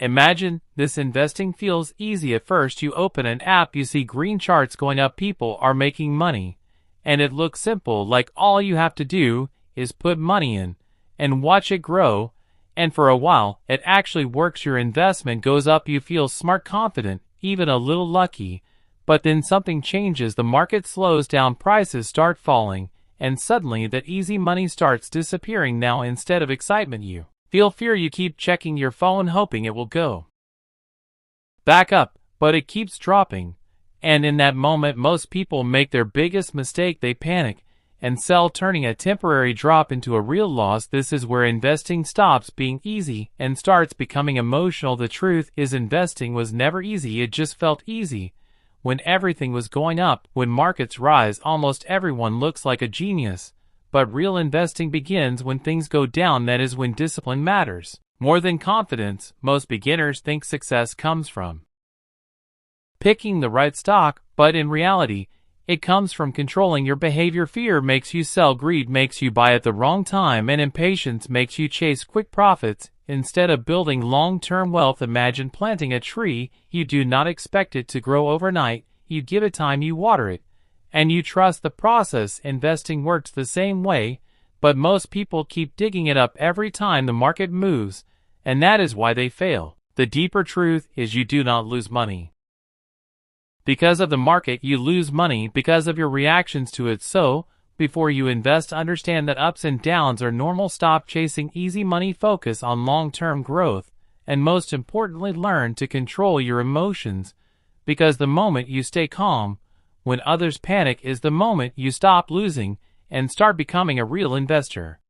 Imagine this: investing feels easy at first. You open an app, you see green charts going up, people are making money. And it looks simple, like all you have to do is put money in and watch it grow. And for a while, it actually works. Your investment goes up, you feel smart, confident, even a little lucky. But then something changes. The market slows down, prices start falling, and suddenly that easy money starts disappearing. Now, instead of excitement, you feel fear. You keep checking your phone, hoping it will go back up, but it keeps dropping. And in that moment, most people make their biggest mistake. They panic and sell, turning a temporary drop into a real loss. This is where investing stops being easy and starts becoming emotional. The truth is, investing was never easy. It just felt easy when everything was going up. When markets rise, almost everyone looks like a genius. But real investing begins when things go down. That is when discipline matters more than confidence. Most beginners think success comes from picking the right stock, but in reality, it comes from controlling your behavior. Fear makes you sell, greed makes you buy at the wrong time, and impatience makes you chase quick profits instead of building long-term wealth. Imagine planting a tree. You do not expect it to grow overnight. You give it time, you water it, and you trust the process. Investing works the same way, but most people keep digging it up every time the market moves, and that is why they fail. The deeper truth is, you do not lose money because of the market. You lose money because of your reactions to it. So, before you invest, understand that ups and downs are normal. Stop chasing easy money, focus on long-term growth, and most importantly, learn to control your emotions, because the moment you stay calm when others panic is the moment you stop losing and start becoming a real investor.